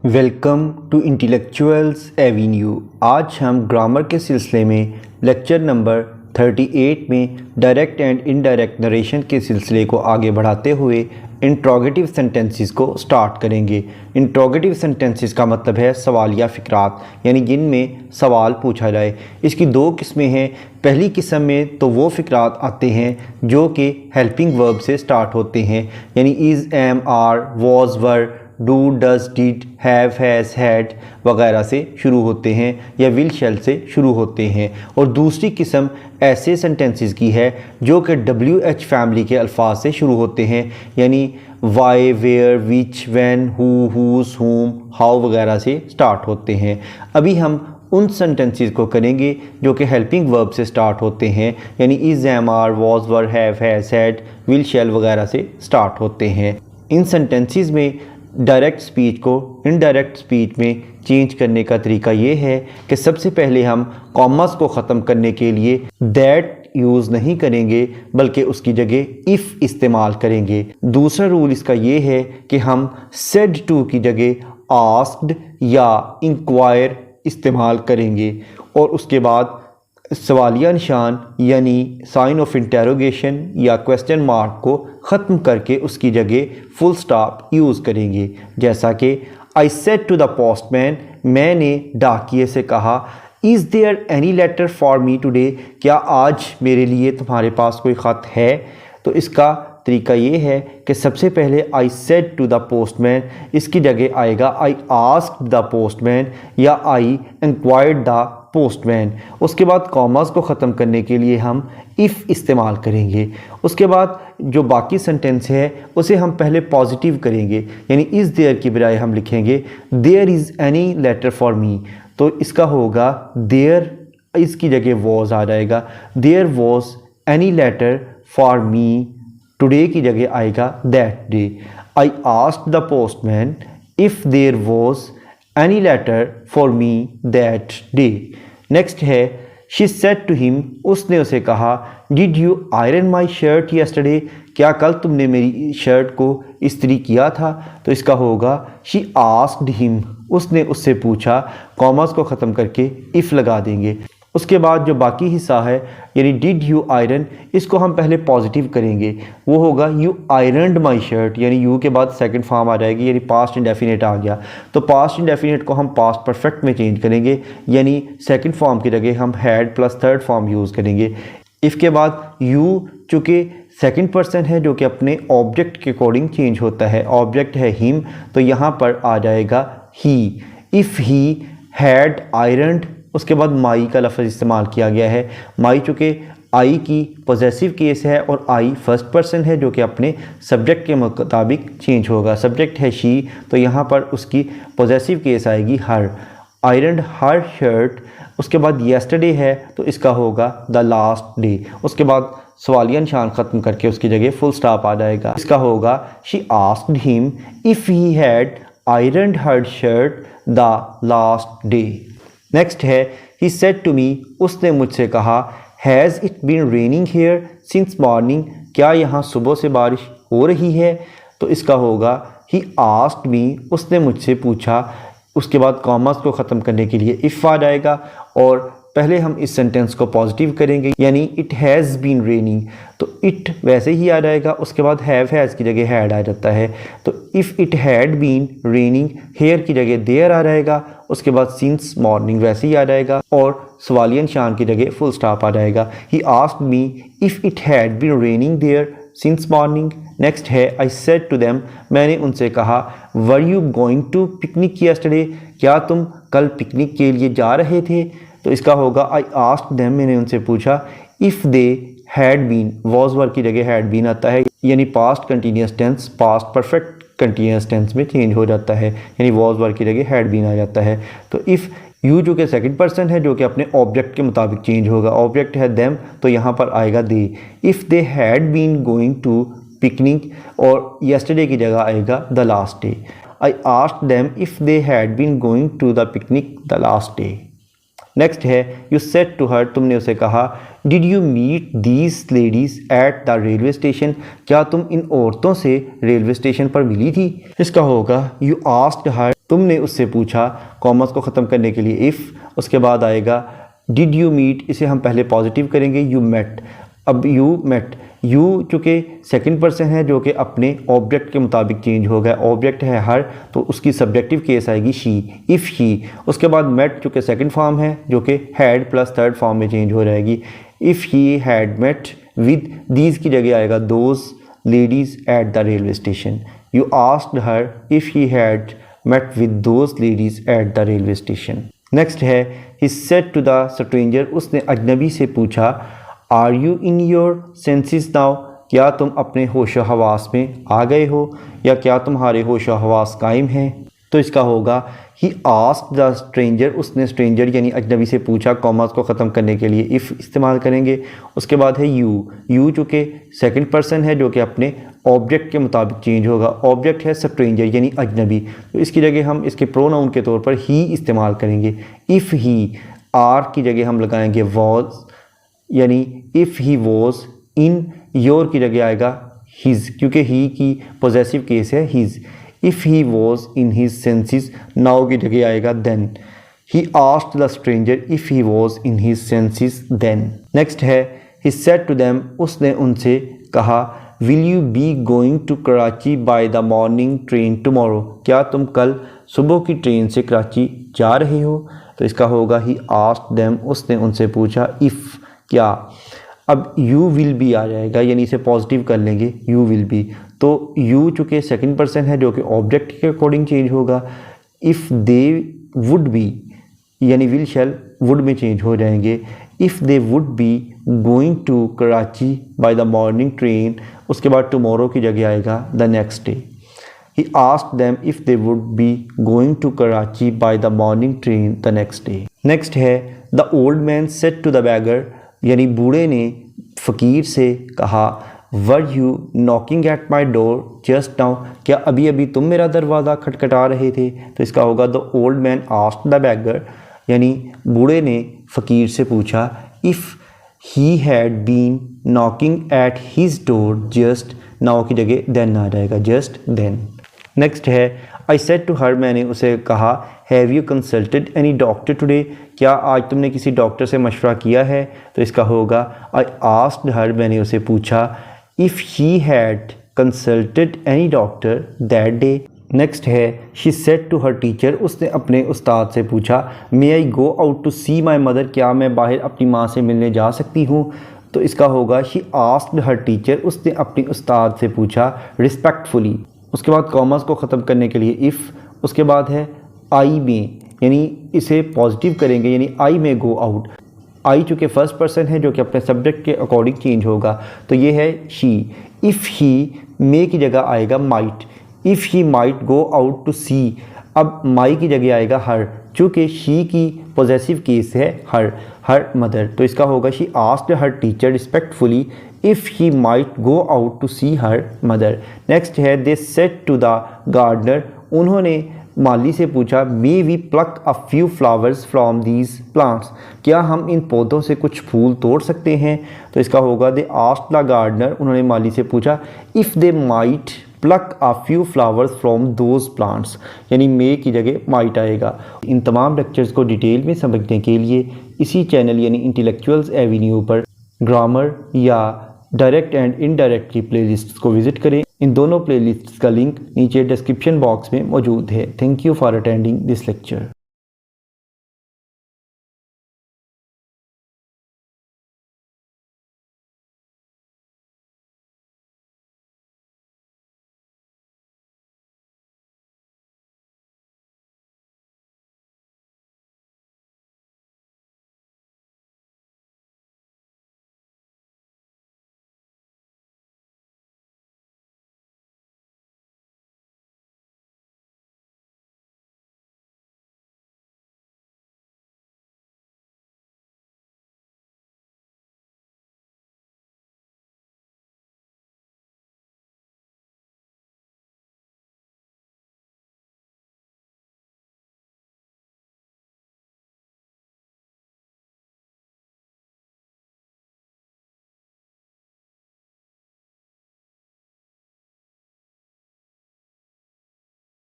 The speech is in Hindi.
Welcome to intellectuals Avenue. आज हम ग्रामर के सिलसिले में लेक्चर नंबर 38 में डायरेक्ट एंड इनडायरेक्ट नरेशन के सिलसिले को आगे बढ़ाते हुए इंट्रोगेटिव सेंटेंसेस को स्टार्ट करेंगे। इंट्रोगेटिव सेंटेंसेस का मतलब है सवालिया फ़िक्रात, यानी जिनमें सवाल पूछा जाए। इसकी दो किस्में हैं। पहली किस्म में तो वो फ़िक्रात आते हैं जो कि हेल्पिंग वर्ब से स्टार्ट होते हैं, यानी is, am, are, was, were, do, does, did, have, has, had वगैरह से शुरू होते हैं या विल, शैल से शुरू होते हैं। और दूसरी किस्म ऐसे सेंटेंसेस की है जो कि WH फैमिली के अल्फाज से शुरू होते हैं, यानी why, where, which, when, who, whose, whom, how वगैरह से स्टार्ट होते हैं। अभी हम उन सेंटेंसेस को करेंगे जो कि हेल्पिंग वर्ब से स्टार्ट होते हैं, यानी is, am, are, was, were, have, has, had, will, shall वगैरह से स्टार्ट होते हैं। इन सेंटेंसेस में डायरेक्ट स्पीच को इनडायरेक्ट स्पीच में चेंज करने का तरीका ये है कि सबसे पहले हम कॉमर्स को ख़त्म करने के लिए दैट यूज़ नहीं करेंगे, बल्कि उसकी जगह इफ़ इस्तेमाल करेंगे। दूसरा रूल इसका ये है कि हम सेड टू की जगह आस्क्ड या इंक्वायर इस्तेमाल करेंगे और उसके बाद सवालिया निशान यानी साइन ऑफ इंटेरोगेशन या क्वेश्चन मार्क को ख़त्म करके उसकी जगह फुल स्टॉप यूज़ करेंगे। जैसा कि I said to the postman, मैंने डाकिये से कहा, is there any letter for me today, क्या आज मेरे लिए तुम्हारे पास कोई ख़त है। तो इसका तरीका ये है कि सबसे पहले I said to the postman, इसकी जगह आएगा आई आस्क्ड द पोस्टमैन या आई इंक्वायर्ड द पोस्टमैन। उसके बाद कॉमास को ख़त्म करने के लिए हम इफ़ इस्तेमाल करेंगे। उसके बाद जो बाकी सेंटेंस है उसे हम पहले पॉजिटिव करेंगे, यानी इज़ देयर की बजाय हम लिखेंगे there is any letter for me. तो इसका होगा देयर, इसकी जगह वॉज आ जाएगा, there was any letter for me. Today की जगह आएगा that day. I asked the postman if there was any letter for me that day. Next है शी सेड टू हिम, उसने उसे कहा, did you iron my shirt yesterday, क्या कल तुमने मेरी शर्ट को इस्त्री किया था। तो इसका होगा शी आस्क्ड हिम, उसने उससे पूछा, कॉमर्स को ख़त्म करके इफ़ लगा देंगे। उसके बाद जो बाकी हिस्सा है यानी डिड यू आयरन, इसको हम पहले पॉजिटिव करेंगे, वो होगा यू आयरनड माई शर्ट, यानी यू के बाद सेकंड फॉर्म आ जाएगी, यानी पास्ट इंडेफिनिट आ गया। तो पास्ट इंडेफिनिट को हम पास्ट परफेक्ट में चेंज करेंगे, यानी सेकंड फॉर्म की जगह हम had plus third form use करेंगे। इसके बाद यू चूँकि सेकंड पर्सन है जो कि अपने ऑब्जेक्ट के अकॉर्डिंग चेंज होता है, ऑब्जेक्ट है हिम, तो यहाँ पर आ जाएगा ही। इफ़ ही हैड आयरनड, उसके बाद माई का लफ्ज़ इस्तेमाल किया गया है। माई चूँकि आई की पॉजेसिव केस है और आई फर्स्ट पर्सन है जो कि अपने सब्जेक्ट के मुताबिक चेंज होगा। सब्जेक्ट है शी, तो यहाँ पर उसकी पॉजेसिव केस आएगी हर। आयरन हर शर्ट। उसके बाद येस्टरडे है तो इसका होगा द लास्ट डे। उसके बाद सवालिया निशान ख़त्म करके उसकी जगह फुल स्टॉप आ जाएगा। इसका होगा she asked him if he had ironed her shirt the last day. Next है ही सेड टू मी, उसने मुझसे कहा, has it been raining here since morning, क्या यहाँ सुबह से बारिश हो रही है। तो इसका होगा ही आस्क्ड मी, उसने मुझसे पूछा। उसके बाद कॉमर्स को ख़त्म करने के लिए इफ़ आ जाएगा और पहले हम इस सेंटेंस को पॉजिटिव करेंगे, यानी इट हैज़ बीन रेनिंग, तो इट वैसे ही आ जाएगा। उसके बाद हैव, हैज़ की जगह हैड आ जाता है, तो if it had been raining, here की जगह देयर आ जाएगा। उसके बाद सिंस मॉर्निंग वैसे ही आ जाएगा और सवालिया निशान की जगह फुल स्टॉप आ जाएगा। He asked me if it had been raining there since morning. Next है आई सेड टू देम, मैंने उनसे कहा, were you going to picnic yesterday, क्या तुम कल पिकनिक के लिए जा रहे थे। तो इसका होगा आई आस्क्ड देम, मैंने उनसे पूछा, if they had been, was were की जगह हैड बीन आता है, यानी past continuous tense past perfect continuous tense में चेंज हो जाता है, यानी वॉज वर की जगह हैड बीन आ जाता है। तो इफ़ यू जो कि सेकंड पर्सन है जो कि अपने ऑब्जेक्ट के मुताबिक चेंज होगा, ऑब्जेक्ट है देम, तो यहाँ पर आएगा they. If they had been going to picnic और येस्टरडे की जगह आएगा the last day. I asked them if they had been going to the picnic the last day. Next है यू सेड टू हर, तुमने उसे कहा did you meet these ladies at the railway station, क्या तुम इन औरतों से रेलवे स्टेशन पर मिली थी। इसका होगा यू आस्क्ड हर, तुमने उससे पूछा, कॉमर्स को ख़त्म करने के लिए इफ़, उसके बाद आएगा डिड यू मीट, इसे हम पहले पॉजिटिव करेंगे यू मेट। अब यू मेट, यू चूँकि सेकंड पर्सन है जो कि अपने ऑब्जेक्ट के मुताबिक चेंज होगा, ऑब्जेक्ट है हर तो उसकी सब्जेक्टिव केस आएगी शी, इफ़ शी। उसके बाद मेट चूँकि सेकंड फॉर्म है जो कि हैड प्लस थर्ड फॉर्म में चेंज हो जाएगी, if he had met with, these की जगह आएगा those ladies at the railway station. You asked her if he had met with those ladies at the railway station. Next है he said to the stranger, उसने अजनबी से पूछा are you in your senses now, क्या तुम अपने होश हवास में आ गए हो या क्या तुम्हारे होश हवास कायम हैं। तो इसका होगा ही आस्क्ड द स्ट्रेंजर, उसने स्ट्रेंजर यानी अजनबी से पूछा, कॉमर्स को ख़त्म करने के लिए इफ़ इस्तेमाल करेंगे। उसके बाद है यू चूँकि सेकंड पर्सन है जो कि अपने ऑब्जेक्ट के मुताबिक चेंज होगा, ऑब्जेक्ट है स्ट्रेंजर यानी अजनबी, तो इसकी जगह हम इसके प्रोनाउन के तौर पर ही इस्तेमाल करेंगे। इफ़ ही, आर की जगह हम लगाएंगे वॉज, यानी if he was in, your की जगह आएगा हिज क्योंकि ही की पोजेसिव केस है his. If he was in his senses, now की जगह आएगा then. He asked the stranger if he was in his senses then. Next है ही सेड टू देम, उसने उनसे कहा will you be going to Karachi by the morning train tomorrow, क्या तुम कल सुबह की ट्रेन से कराची जा रहे हो। तो इसका होगा ही आस्क्ड देम, उसने उनसे पूछा इफ़, क्या। अब यू विल बी आ जाएगा यानी इसे पॉजिटिव कर लेंगे यू विल बी, तो यू चूँकि सेकंड पर्सन है जो कि ऑब्जेक्ट के अकॉर्डिंग चेंज होगा। इफ़ दे वुड बी यानी विल शैल वुड में चेंज हो जाएंगे। If they would be going to Karachi by the morning train, उसके बाद टुमारो की जगह आएगा the next day. He asked them if they would be going to Karachi by the morning train the next day. Next है the old man said to the beggar, यानी बूढ़े ने फ़कीर से कहा were you knocking at my door just now, क्या अभी अभी तुम मेरा दरवाज़ा खटखटा रहे थे। तो इसका होगा the old man asked the beggar, यानी बूढ़े ने फ़कीर से पूछा if he had been knocking at his door just now की जगह देन आ जाएगा जस्ट देन। नेक्स्ट है आई सेड टू हर, मैंने उसे कहा have you consulted any doctor today, क्या आज तुमने किसी डॉक्टर से मशवरा किया है। तो इसका होगा आई आस्क्ड हर, मैंने उसे पूछा if he had consulted any doctor that day. Next है she said to her teacher, उसने अपने उस्ताद से पूछा may I go out to see my mother, क्या मैं बाहर अपनी माँ से मिलने जा सकती हूँ। तो इसका होगा शी आस्क्ड हर टीचर, उसने अपनी उस्ताद से पूछा रिस्पेक्टफुली। उसके बाद कॉमर्स को ख़त्म करने के लिए इफ़, उसके बाद है आई में, यानी इसे पॉजिटिव करेंगे यानी आई में गो आउट। आई चूँकि फर्स्ट पर्सन है जो कि अपने सब्जेक्ट के अकॉर्डिंग चेंज होगा, तो ये है शी। इफ़ ही मे की जगह आएगा might, if he might go out to see, अब माई की जगह आएगा हर, चूँकि शी की पॉजेसिव केस है हर मदर। तो इसका होगा she asked her teacher respectfully if he might go out to see her mother. Next है they said to the gardener, उन्होंने माली से पूछा may we pluck a few flowers from these plants, क्या हम इन पौधों से कुछ फूल तोड़ सकते हैं। तो इसका होगा दे आस्क्ड द गार्डनर, उन्होंने माली से पूछा if they might pluck a few flowers from those plants, यानी मे की जगह माइट आएगा। इन तमाम लेक्चर्स को डिटेल में समझने के लिए इसी चैनल यानी इंटेलेक्चुअल्स एवेन्यू पर ग्रामर या डायरेक्ट एंड इनडायरेक्ट की प्लेलिस्ट्स को विजिट करें। इन दोनों प्लेलिस्ट्स का लिंक नीचे डिस्क्रिप्शन बॉक्स में मौजूद है। Thank you for attending this lecture.